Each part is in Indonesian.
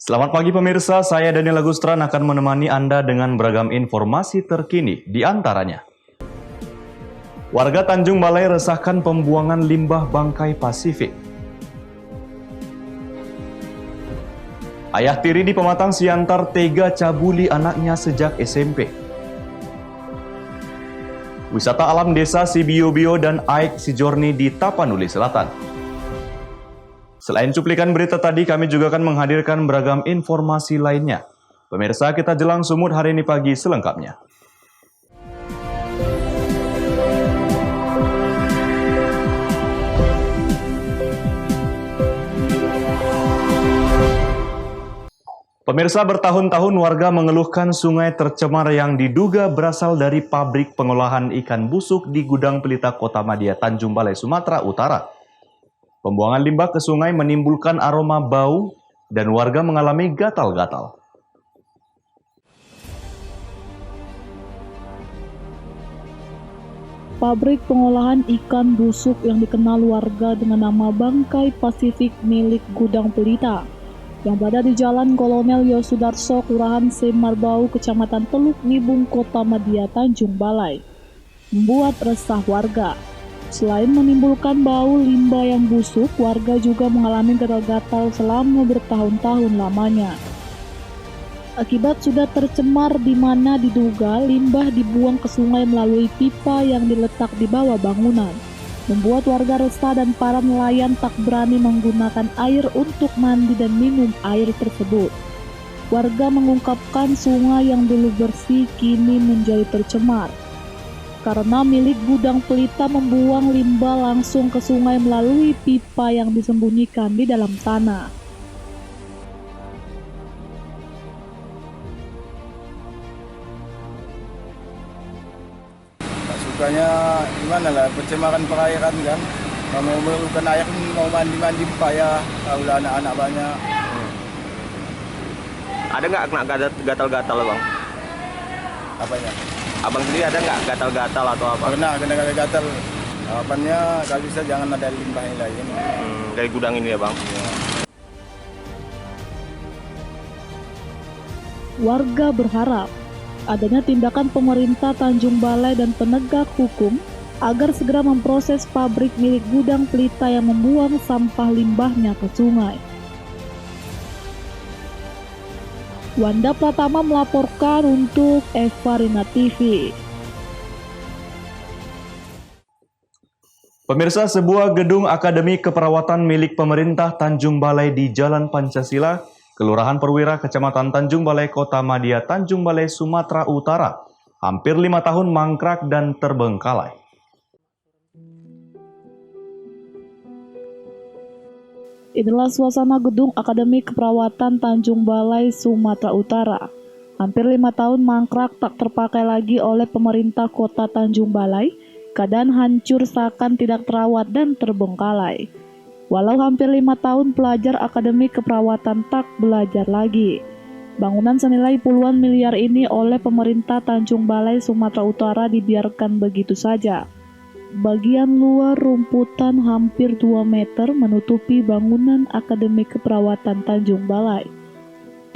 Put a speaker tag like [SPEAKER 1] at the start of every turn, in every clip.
[SPEAKER 1] Selamat pagi pemirsa, saya Daniel Agustran akan menemani Anda dengan beragam informasi terkini. Di antaranya, warga Tanjung Balai resahkan pembuangan limbah bangkai Pasifik. Ayah tiri di Pematang Siantar tega cabuli anaknya sejak SMP. Wisata alam desa Sibio-bio dan Aik Sijorni di Tapanuli Selatan. Selain cuplikan berita tadi, kami juga akan menghadirkan beragam informasi lainnya. Pemirsa, kita jelang sumut hari ini pagi selengkapnya. Pemirsa, bertahun-tahun warga mengeluhkan sungai tercemar yang diduga berasal dari pabrik pengolahan ikan busuk di Gudang Pelita Kota Madia, Tanjung Balai, Sumatera Utara. Pembuangan limbah ke sungai menimbulkan aroma bau dan warga mengalami gatal-gatal.
[SPEAKER 2] Pabrik pengolahan ikan busuk yang dikenal warga dengan nama Bangkai Pasifik milik Gudang Pelita yang berada di Jalan Kolonel Yosudarso, Kelurahan Semarbau, Kecamatan Teluk Nibung, Kota Madia, Tanjung Balai, membuat resah warga. Selain menimbulkan bau limbah yang busuk, warga juga mengalami gatal-gatal selama bertahun-tahun lamanya. Akibat sudah tercemar di mana diduga limbah dibuang ke sungai melalui pipa yang diletak di bawah bangunan, membuat warga resah dan para nelayan tak berani menggunakan air untuk mandi dan minum air tersebut. Warga mengungkapkan sungai yang dulu bersih kini menjadi tercemar karena milik Gudang Pelita membuang limbah langsung ke sungai melalui pipa yang disembunyikan di dalam tanah.
[SPEAKER 3] Sukanya gimana lah, pencemaran perairan kan. Kalau mau memerlukan air, mau mandi-mandi payah, kalau anak-anak banyak.
[SPEAKER 4] Ada nggak kena gatal-gatal bang?
[SPEAKER 3] Apanya?
[SPEAKER 4] Abang sendiri ada nggak gatal-gatal atau apa?
[SPEAKER 3] Kena gatal. Harapannya kalau bisa jangan ada limbah yang lain.
[SPEAKER 4] Dari gudang ini ya bang?
[SPEAKER 3] Ya.
[SPEAKER 2] Warga berharap adanya tindakan pemerintah Tanjung Balai dan penegak hukum agar segera memproses pabrik milik Gudang Pelita yang membuang sampah limbahnya ke sungai. Wanda Pratama melaporkan untuk Evarina TV.
[SPEAKER 1] Pemirsa, sebuah gedung akademi keperawatan milik pemerintah Tanjung Balai di Jalan Pancasila, Kelurahan Perwira, Kecamatan Tanjung Balai, Kota Madia, Tanjung Balai, Sumatera Utara, hampir 5 tahun mangkrak dan terbengkalai.
[SPEAKER 2] Inilah suasana gedung Akademi Keperawatan Tanjung Balai, Sumatera Utara. Hampir 5 tahun mangkrak tak terpakai lagi oleh pemerintah kota Tanjung Balai, keadaan hancur seakan tidak terawat dan terbengkalai. Walau hampir 5 tahun pelajar Akademi Keperawatan tak belajar lagi. Bangunan senilai puluhan miliar ini oleh pemerintah Tanjung Balai, Sumatera Utara dibiarkan begitu saja. Bagian luar rumputan hampir 2 meter menutupi bangunan Akademi Keperawatan Tanjung Balai.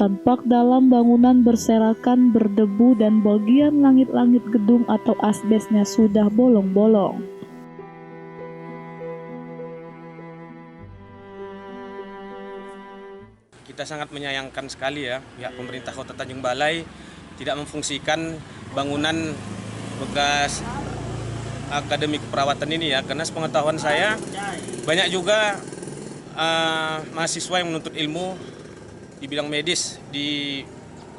[SPEAKER 2] Tampak dalam bangunan berserakan berdebu dan bagian langit-langit gedung atau asbesnya sudah bolong-bolong.
[SPEAKER 5] Kita sangat menyayangkan sekali ya, pihak pemerintah Kota Tanjung Balai tidak memfungsikan bangunan bekas Akademi Keperawatan ini ya, karena sepengetahuan saya banyak juga mahasiswa yang menuntut ilmu di bidang medis di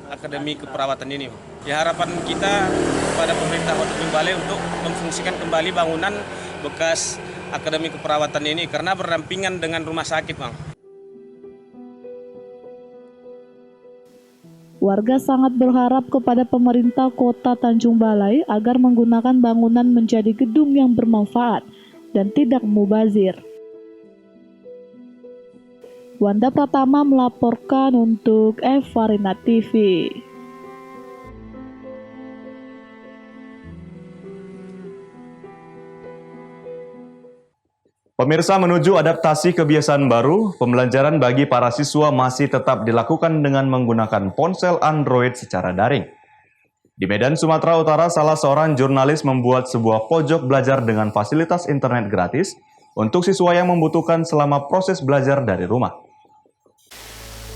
[SPEAKER 5] Akademi Keperawatan ini. Ya, harapan kita kepada pemerintah Kota Tanjung Balai untuk memfungsikan kembali bangunan bekas Akademi Keperawatan ini karena berdampingan dengan rumah sakit, Bang.
[SPEAKER 2] Warga sangat berharap kepada pemerintah kota Tanjung Balai agar menggunakan bangunan menjadi gedung yang bermanfaat dan tidak mubazir. Wanda Pratama melaporkan untuk Evarina TV.
[SPEAKER 1] Pemirsa, menuju adaptasi kebiasaan baru, pembelajaran bagi para siswa masih tetap dilakukan dengan menggunakan ponsel Android secara daring. Di Medan, Sumatera Utara, salah seorang jurnalis membuat sebuah pojok belajar dengan fasilitas internet gratis untuk siswa yang membutuhkan selama proses belajar dari rumah.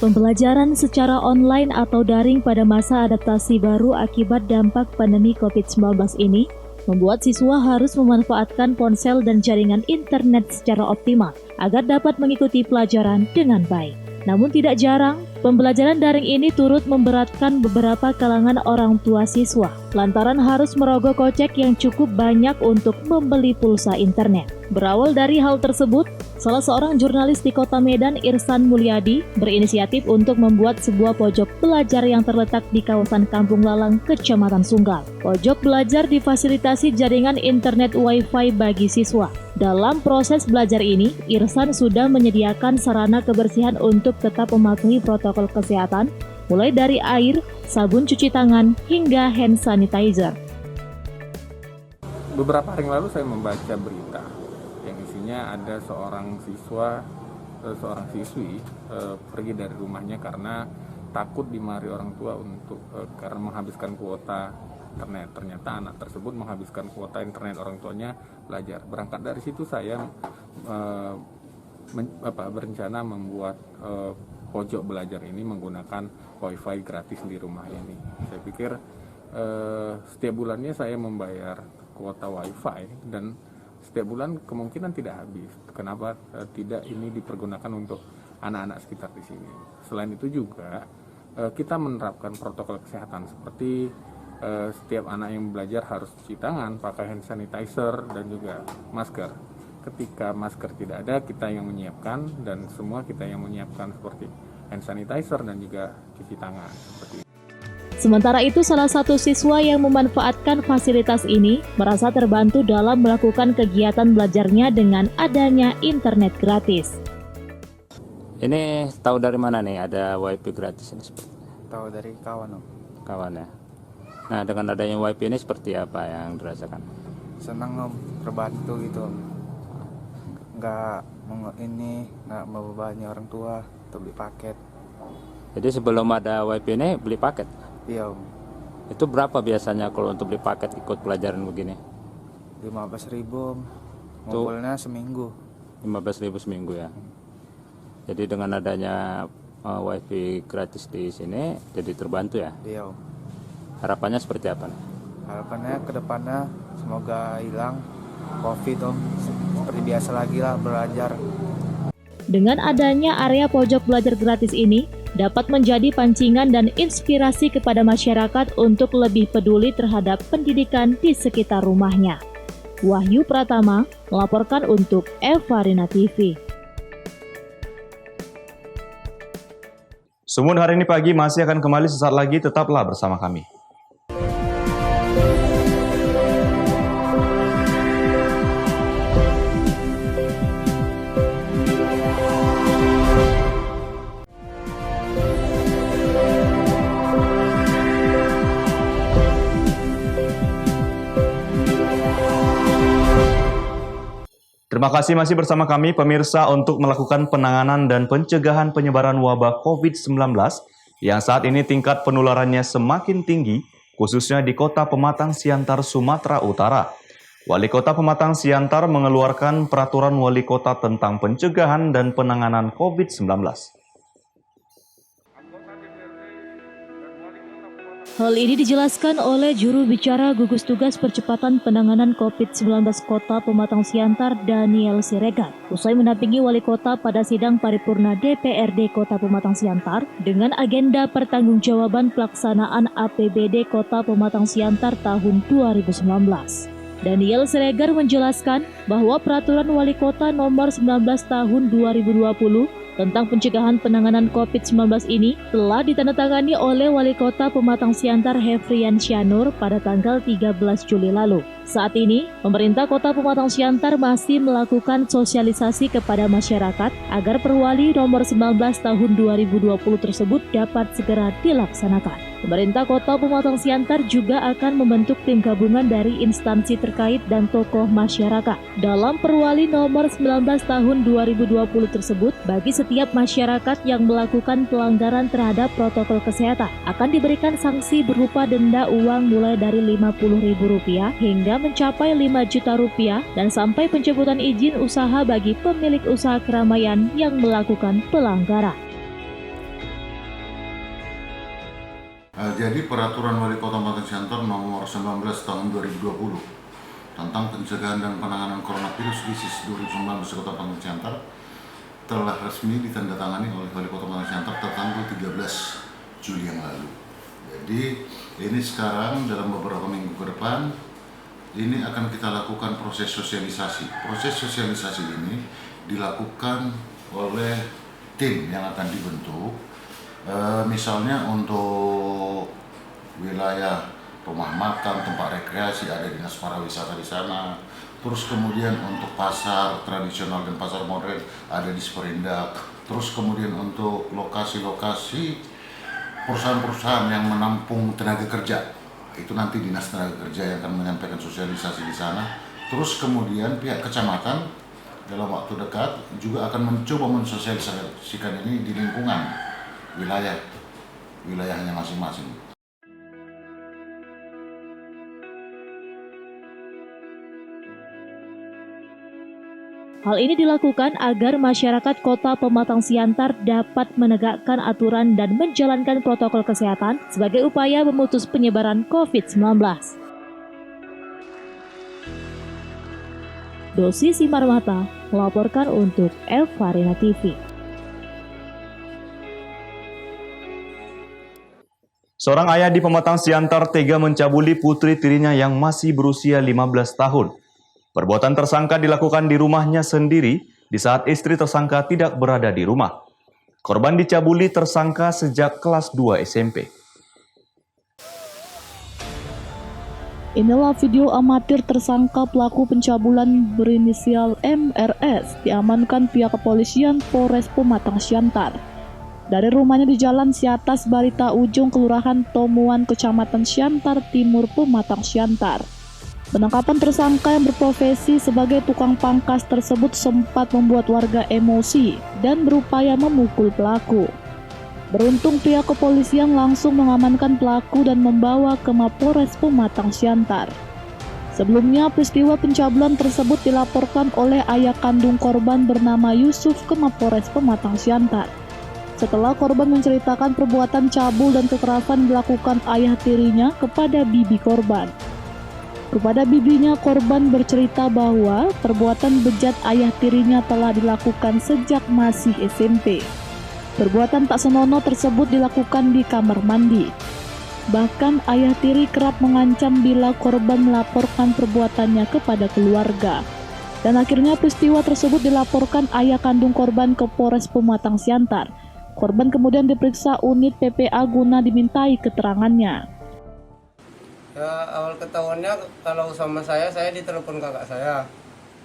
[SPEAKER 2] Pembelajaran secara online atau daring pada masa adaptasi baru akibat dampak pandemi COVID-19 ini membuat siswa harus memanfaatkan ponsel dan jaringan internet secara optimal agar dapat mengikuti pelajaran dengan baik. Namun tidak jarang, pembelajaran daring ini turut memberatkan beberapa kalangan orang tua siswa lantaran harus merogoh kocek yang cukup banyak untuk membeli pulsa internet. Berawal dari hal tersebut, salah seorang jurnalis di Kota Medan, Irsan Mulyadi, berinisiatif untuk membuat sebuah pojok belajar yang terletak di kawasan Kampung Lalang, Kecamatan Sunggal. Pojok belajar difasilitasi jaringan internet Wi-Fi bagi siswa. Dalam proses belajar ini, Irsan sudah menyediakan sarana kebersihan untuk tetap mematuhi protokol kesehatan, mulai dari air, sabun cuci tangan, hingga hand sanitizer.
[SPEAKER 6] Beberapa hari lalu saya membaca berita yang isinya ada seorang siswi pergi dari rumahnya karena takut dimarahi orang tua karena menghabiskan kuota internet. Ternyata anak tersebut menghabiskan kuota internet orang tuanya belajar. Berangkat dari situ saya berencana membuat pojok belajar ini menggunakan Wi-Fi gratis di rumah ini. Saya pikir setiap bulannya saya membayar kuota Wi-Fi dan setiap bulan kemungkinan tidak habis. Kenapa tidak ini dipergunakan untuk anak-anak sekitar di sini? Selain itu juga kita menerapkan protokol kesehatan seperti setiap anak yang belajar harus cuci tangan, pakai hand sanitizer dan juga masker. Ketika masker tidak ada, kita yang menyiapkan dan semua kita yang menyiapkan seperti hand sanitizer dan juga cuci tangan seperti itu.
[SPEAKER 2] Sementara itu, salah satu siswa yang memanfaatkan fasilitas ini merasa terbantu dalam melakukan kegiatan belajarnya dengan adanya internet gratis.
[SPEAKER 7] Ini tahu dari mana nih ada wifi gratis ini?
[SPEAKER 3] Tahu dari kawan, Om.
[SPEAKER 7] Kawan ya. Nah, dengan adanya wifi ini seperti apa yang dirasakan?
[SPEAKER 3] Senang, Om, terbantu gitu, Om. Nggak membebani orang tua untuk beli paket.
[SPEAKER 7] Jadi sebelum ada wifi ini beli paket?
[SPEAKER 3] Iya, Om.
[SPEAKER 7] Itu berapa biasanya kalau untuk beli paket ikut pelajaran begini?
[SPEAKER 3] 15.000, Om. Ngumpulnya seminggu.
[SPEAKER 7] 15.000 seminggu ya. Jadi dengan adanya wifi gratis di sini jadi terbantu ya?
[SPEAKER 3] Iya, Om.
[SPEAKER 7] Harapannya seperti apa nih?
[SPEAKER 3] Harapannya ke depannya semoga hilang COVID, Om. Seperti biasa lagi lah belajar.
[SPEAKER 2] Dengan adanya area pojok belajar gratis ini, dapat menjadi pancingan dan inspirasi kepada masyarakat untuk lebih peduli terhadap pendidikan di sekitar rumahnya. Wahyu Pratama melaporkan untuk Evarina TV.
[SPEAKER 1] Sumun hari ini pagi masih akan kembali sesaat lagi, tetaplah bersama kami. Terima kasih masih bersama kami pemirsa untuk melakukan penanganan dan pencegahan penyebaran wabah COVID-19 yang saat ini tingkat penularannya semakin tinggi, khususnya di Kota Pematang Siantar, Sumatera Utara. Wali Kota Pematang Siantar mengeluarkan peraturan wali kota tentang pencegahan dan penanganan COVID-19.
[SPEAKER 2] Hal ini dijelaskan oleh juru bicara gugus tugas percepatan penanganan COVID-19 Kota Pematang Siantar, Daniel Siregar, usai mendampingi wali kota pada sidang paripurna DPRD Kota Pematang Siantar dengan agenda pertanggungjawaban pelaksanaan APBD Kota Pematang Siantar tahun 2019. Daniel Siregar menjelaskan bahwa peraturan wali kota nomor 19 tahun 2020 tentang pencegahan penanganan COVID-19 ini telah ditandatangani oleh Wali Kota Pematang Siantar Hefrian Syanur pada tanggal 13 Juli lalu. Saat ini, pemerintah Kota Pematang Siantar masih melakukan sosialisasi kepada masyarakat agar Perwali nomor 19 tahun 2020 tersebut dapat segera dilaksanakan. Pemerintah Kota Pematang Siantar juga akan membentuk tim gabungan dari instansi terkait dan tokoh masyarakat. Dalam Perwali nomor 19 tahun 2020 tersebut, bagi setiap masyarakat yang melakukan pelanggaran terhadap protokol kesehatan akan diberikan sanksi berupa denda uang mulai dari Rp50.000 hingga mencapai Rp5 juta dan sampai pencabutan izin usaha bagi pemilik usaha keramaian yang melakukan pelanggaran.
[SPEAKER 8] Jadi peraturan Wali Kota Pematang Siantar nomor 19 tahun 2020 tentang pencegahan dan penanganan coronavirus disease 2019 Kota Pematang Siantar telah resmi ditandatangani oleh Wali Kota Pematang Siantar tertanggal 13 Juli yang lalu. Jadi ini sekarang dalam beberapa minggu ke depan ini akan kita lakukan proses sosialisasi. Proses sosialisasi ini dilakukan oleh tim yang akan dibentuk. Misalnya untuk wilayah rumah makan, tempat rekreasi ada dinas pariwisata di sana. Terus kemudian untuk pasar tradisional dan pasar modern ada di Sperindak. Terus kemudian untuk lokasi-lokasi perusahaan-perusahaan yang menampung tenaga kerja, itu nanti dinas tenaga kerja yang akan menyampaikan sosialisasi di sana. Terus kemudian pihak kecamatan dalam waktu dekat juga akan mencoba mensosialisasikan ini di lingkungan wilayahnya masing-masing.
[SPEAKER 2] Hal ini dilakukan agar masyarakat Kota Pematang Siantar dapat menegakkan aturan dan menjalankan protokol kesehatan sebagai upaya memutus penyebaran COVID-19. Dosi Simarmata melaporkan untuk Elvarina TV.
[SPEAKER 1] Seorang ayah di Pematang Siantar tega mencabuli putri tirinya yang masih berusia 15 tahun. Perbuatan tersangka dilakukan di rumahnya sendiri di saat istri tersangka tidak berada di rumah. Korban dicabuli tersangka sejak kelas 2 SMP.
[SPEAKER 2] Inilah video amatir tersangka pelaku pencabulan berinisial MRS diamankan pihak kepolisian Polres Pematang Siantar. Dari rumahnya di Jalan Siatas Barita Ujung, Kelurahan Tomuan, Kecamatan Siantar Timur, Pematang Siantar. Penangkapan tersangka yang berprofesi sebagai tukang pangkas tersebut sempat membuat warga emosi dan berupaya memukul pelaku. Beruntung pihak kepolisian langsung mengamankan pelaku dan membawa ke Mapolres Pematang Siantar. Sebelumnya, peristiwa pencabulan tersebut dilaporkan oleh ayah kandung korban bernama Yusuf ke Mapolres Pematang Siantar. Setelah korban menceritakan perbuatan cabul dan kekerasan dilakukan ayah tirinya kepada bibi korban. Kepada bibinya, korban bercerita bahwa perbuatan bejat ayah tirinya telah dilakukan sejak masih SMP. Perbuatan tak senonoh tersebut dilakukan di kamar mandi. Bahkan ayah tiri kerap mengancam bila korban melaporkan perbuatannya kepada keluarga. Dan akhirnya peristiwa tersebut dilaporkan ayah kandung korban ke Polres Pematang Siantar. Korban kemudian diperiksa unit PPA guna dimintai keterangannya.
[SPEAKER 9] Ya, awal ketahuannya kalau sama saya ditelepon kakak saya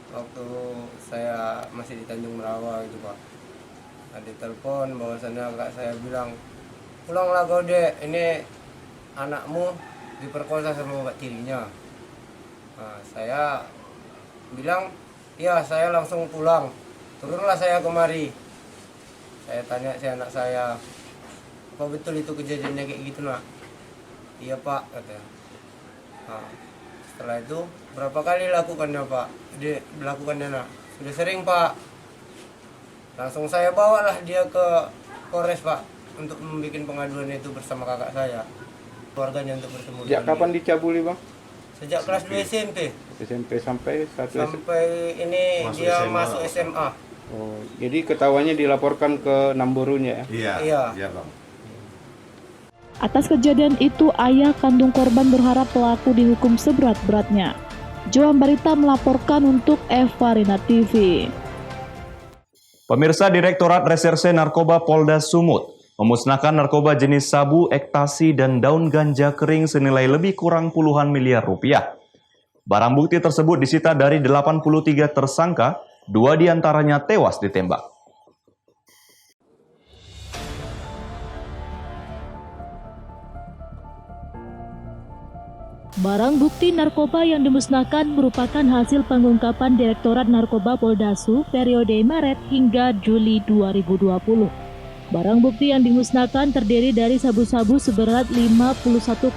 [SPEAKER 9] waktu saya masih di Tanjung Merawa gitu Pak. Nah, ditelepon bahwasannya kakak saya bilang, pulanglah kau dek, ini anakmu diperkosa sama bapak tirinya. Nah, saya bilang, ya saya langsung pulang, turunlah saya kemari. Saya tanya si anak saya, apa betul itu kejadiannya kayak gitu nak? Iya pak, katanya. Nah, setelah itu berapa kali lakukannya pak? Dilakukannya nak? Sudah sering pak. Langsung saya bawalah dia ke Polres pak untuk membuat pengaduan itu bersama kakak saya, keluarganya untuk bertemu.
[SPEAKER 10] Sejak kapan dicabuli bang?
[SPEAKER 9] Sejak kelas 2 SMP.
[SPEAKER 10] SMP sampai
[SPEAKER 9] sampai ini masuk dia SMA. Masuk SMA.
[SPEAKER 10] Oh, jadi ketahuannya dilaporkan ke Namborunya ya?
[SPEAKER 9] Iya
[SPEAKER 10] bang.
[SPEAKER 2] Atas kejadian itu, ayah kandung korban berharap pelaku dihukum seberat-beratnya. Joam Barita melaporkan untuk Elvarina TV.
[SPEAKER 1] Pemirsa, Direktorat Reserse Narkoba Polda Sumut memusnahkan narkoba jenis sabu, ekstasi, dan daun ganja kering senilai lebih kurang puluhan miliar rupiah. Barang bukti tersebut disita dari 83 tersangka, 2 diantaranya tewas ditembak.
[SPEAKER 2] Barang bukti narkoba yang dimusnahkan merupakan hasil pengungkapan Direktorat Narkoba Poldasu periode Maret hingga Juli 2020. Barang bukti yang dimusnahkan terdiri dari sabu-sabu seberat 51,3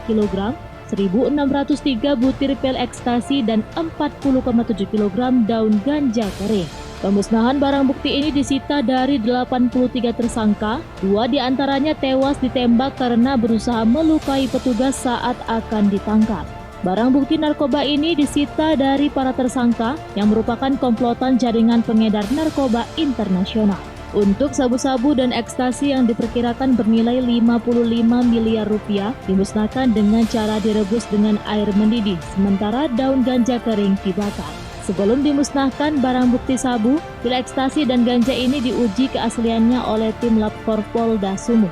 [SPEAKER 2] kg, 1.603 butir pil ekstasi, dan 40,7 kg daun ganja kering. Pemusnahan barang bukti ini disita dari 83 tersangka, 2 diantaranya tewas ditembak karena berusaha melukai petugas saat akan ditangkap. Barang bukti narkoba ini disita dari para tersangka yang merupakan komplotan jaringan pengedar narkoba internasional. Untuk sabu-sabu dan ekstasi yang diperkirakan bernilai 55 miliar rupiah dimusnahkan dengan cara direbus dengan air mendidih, sementara daun ganja kering dibakar. Sebelum dimusnahkan barang bukti sabu, pil ekstasi dan ganja ini diuji keasliannya oleh tim Lab Polda Sumut.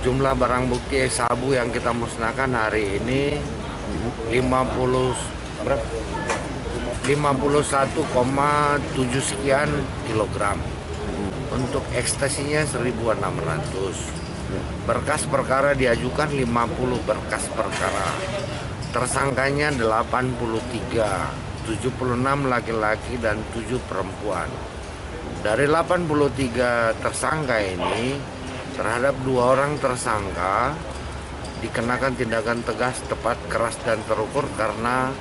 [SPEAKER 11] Jumlah barang bukti sabu yang kita musnahkan hari ini 51,7 sekian kilogram. Untuk ekstasinya 1.600. Berkas perkara diajukan 50 berkas perkara. Tersangkanya 83, 76 laki-laki dan 7 perempuan. Dari 83 tersangka ini, terhadap 2 orang tersangka dikenakan tindakan tegas, tepat, keras, dan terukur karena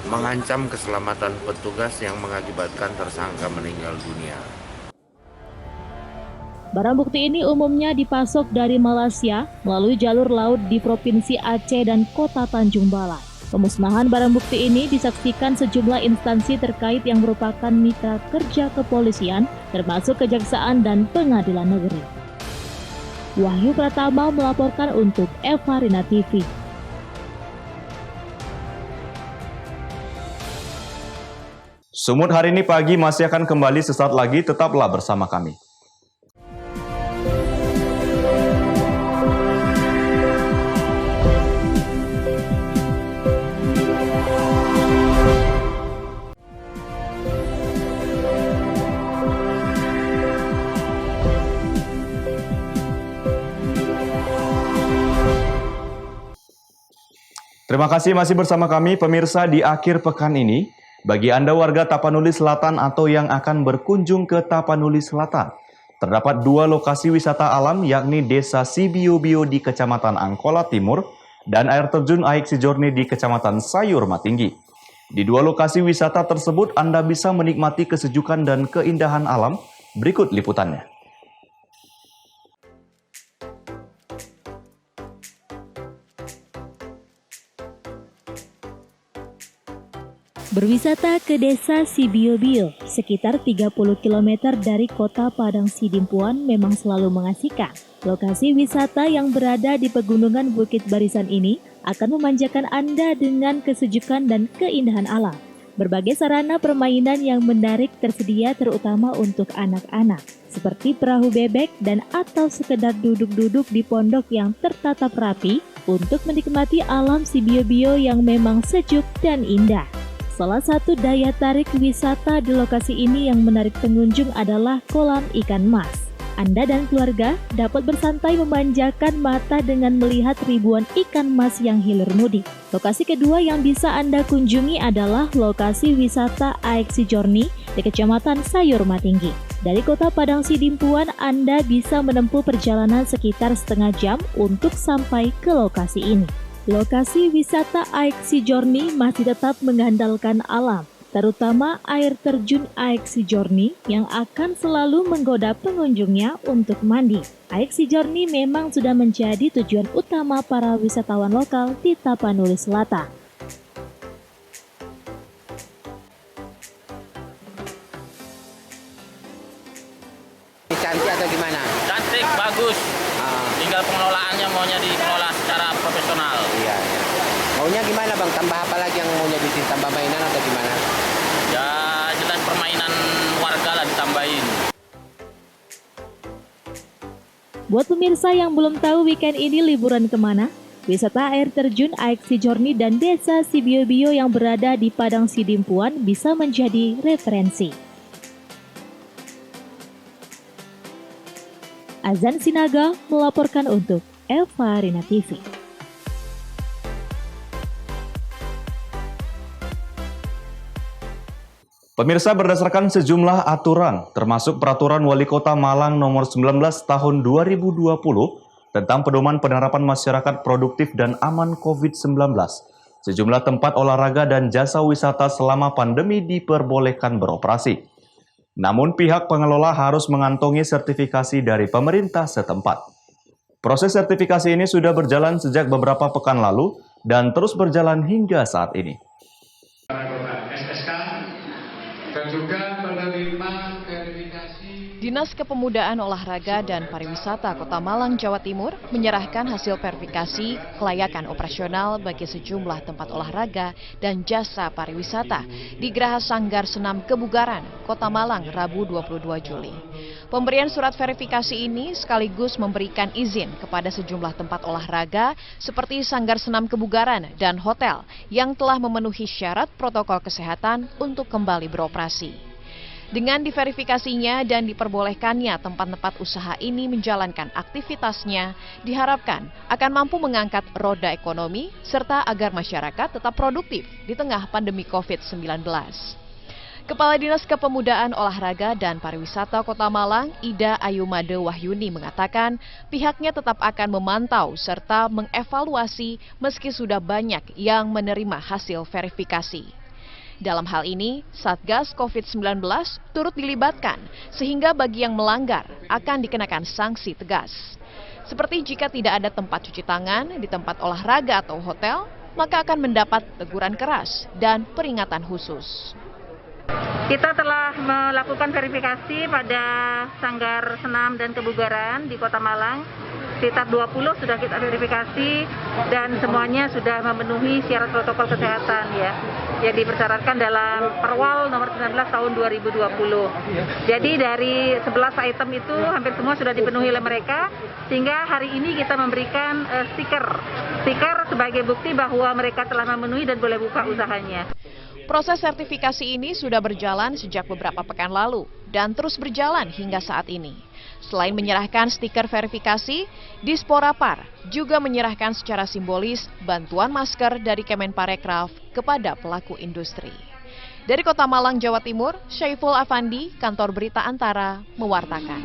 [SPEAKER 11] mengancam keselamatan petugas yang mengakibatkan tersangka meninggal dunia.
[SPEAKER 2] Barang bukti ini umumnya dipasok dari Malaysia melalui jalur laut di Provinsi Aceh dan Kota Tanjung Balai. Pemusnahan barang bukti ini disaksikan sejumlah instansi terkait yang merupakan mitra kerja kepolisian, termasuk Kejaksaan dan Pengadilan Negeri. Wahyu Pratama melaporkan untuk Eva Rina TV.
[SPEAKER 1] Sumut hari ini pagi masih akan kembali sesaat lagi, tetaplah bersama kami. Terima kasih masih bersama kami pemirsa di akhir pekan ini. Bagi Anda warga Tapanuli Selatan atau yang akan berkunjung ke Tapanuli Selatan, terdapat 2 lokasi wisata alam yakni Desa Sibio-bio di Kecamatan Angkola Timur dan air terjun Aik Sijorni di Kecamatan Sayur Matinggi. Di 2 lokasi wisata tersebut Anda bisa menikmati kesejukan dan keindahan alam. Berikut liputannya.
[SPEAKER 2] Berwisata ke Desa Sibio-bio, sekitar 30 km dari kota Padang Sidimpuan memang selalu mengasihkan. Lokasi wisata yang berada di pegunungan Bukit Barisan ini akan memanjakan Anda dengan kesejukan dan keindahan alam. Berbagai sarana permainan yang menarik tersedia terutama untuk anak-anak, seperti perahu bebek dan atau sekedar duduk-duduk di pondok yang tertata rapi untuk menikmati alam Sibio-bio yang memang sejuk dan indah. Salah satu daya tarik wisata di lokasi ini yang menarik pengunjung adalah kolam ikan mas. Anda dan keluarga dapat bersantai memanjakan mata dengan melihat ribuan ikan mas yang hilir mudik. Lokasi kedua yang bisa Anda kunjungi adalah lokasi wisata Aik Sijorni di Kecamatan Sayur Matinggi. Dari kota Padang Sidimpuan, Anda bisa menempuh perjalanan sekitar setengah jam untuk sampai ke lokasi ini. Lokasi wisata Aik Sijorni masih tetap mengandalkan alam, terutama air terjun Aik Sijorni yang akan selalu menggoda pengunjungnya untuk mandi. Aik Sijorni memang sudah menjadi tujuan utama para wisatawan lokal di Tapanuli Selatan.
[SPEAKER 9] Cantik atau gimana?
[SPEAKER 12] Cantik, bagus. Tinggal pengelolaannya maunya dikelola secara profesional.
[SPEAKER 9] Iya. Maunya gimana bang? Tambah apa lagi yang maunya disini? Tambah mainan atau gimana?
[SPEAKER 12] Ya jelas permainan warga lah ditambahin.
[SPEAKER 2] Buat pemirsa yang belum tahu weekend ini liburan kemana, wisata air terjun Aik Sijorni dan Desa Sibio-bio yang berada di Padang Sidimpuan bisa menjadi referensi. Azan Sinaga melaporkan untuk Eva Rina TV.
[SPEAKER 1] Pemirsa, berdasarkan sejumlah aturan, termasuk Peraturan Wali Kota Malang Nomor 19 Tahun 2020 tentang pedoman penerapan masyarakat produktif dan aman COVID-19, sejumlah tempat olahraga dan jasa wisata selama pandemi diperbolehkan beroperasi. Namun pihak pengelola harus mengantongi sertifikasi dari pemerintah setempat. Proses sertifikasi ini sudah berjalan sejak beberapa pekan lalu dan terus berjalan hingga saat ini.
[SPEAKER 13] Dan juga menerima verifikasi.
[SPEAKER 14] Dinas Kepemudaan Olahraga dan Pariwisata Kota Malang, Jawa Timur menyerahkan hasil verifikasi kelayakan operasional bagi sejumlah tempat olahraga dan jasa pariwisata di Geraha Sanggar Senam Kebugaran, Kota Malang, Rabu 22 Juli. Pemberian surat verifikasi ini sekaligus memberikan izin kepada sejumlah tempat olahraga seperti Sanggar Senam Kebugaran dan hotel yang telah memenuhi syarat protokol kesehatan untuk kembali beroperasi. Dengan diverifikasinya dan diperbolehkannya tempat-tempat usaha ini menjalankan aktivitasnya, diharapkan akan mampu mengangkat roda ekonomi serta agar masyarakat tetap produktif di tengah pandemi COVID-19. Kepala Dinas Kepemudaan Olahraga dan Pariwisata Kota Malang, Ida Ayumade Wahyuni mengatakan pihaknya tetap akan memantau serta mengevaluasi meski sudah banyak yang menerima hasil verifikasi. Dalam hal ini, Satgas COVID-19 turut dilibatkan, sehingga bagi yang melanggar akan dikenakan sanksi tegas. Seperti jika tidak ada tempat cuci tangan di tempat olahraga atau hotel, maka akan mendapat teguran keras dan peringatan khusus.
[SPEAKER 15] Kita telah melakukan verifikasi pada Sanggar Senam dan Kebugaran di Kota Malang. Sekitar 20 sudah kita verifikasi dan semuanya sudah memenuhi syarat protokol kesehatan ya. Yang dipersyaratkan dalam Perwal nomor 19 tahun 2020. Jadi dari 11 item itu hampir semua sudah dipenuhi oleh mereka, sehingga hari ini kita memberikan stiker sebagai bukti bahwa mereka telah memenuhi dan boleh buka usahanya.
[SPEAKER 14] Proses sertifikasi ini sudah berjalan sejak beberapa pekan lalu dan terus berjalan hingga saat ini. Selain menyerahkan stiker verifikasi, Disporapar juga menyerahkan secara simbolis bantuan masker dari Kemenparekraf kepada pelaku industri. Dari Kota Malang, Jawa Timur, Syaiful Afandi, Kantor Berita Antara, mewartakan.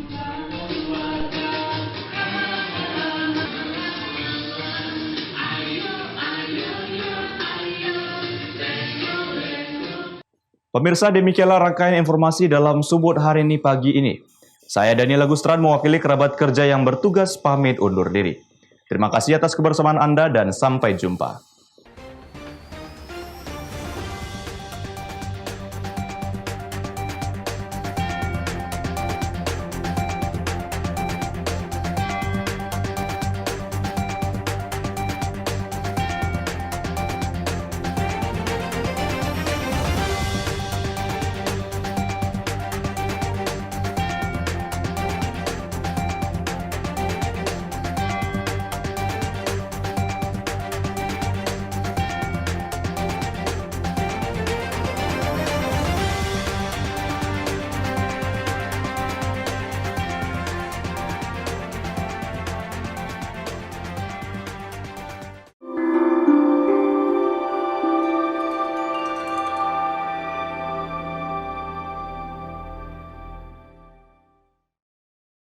[SPEAKER 1] Pemirsa, demikianlah rangkaian informasi dalam Sumut hari ini pagi ini. Saya Daniel Agustran mewakili kerabat kerja yang bertugas pamit undur diri. Terima kasih atas kebersamaan Anda dan sampai jumpa.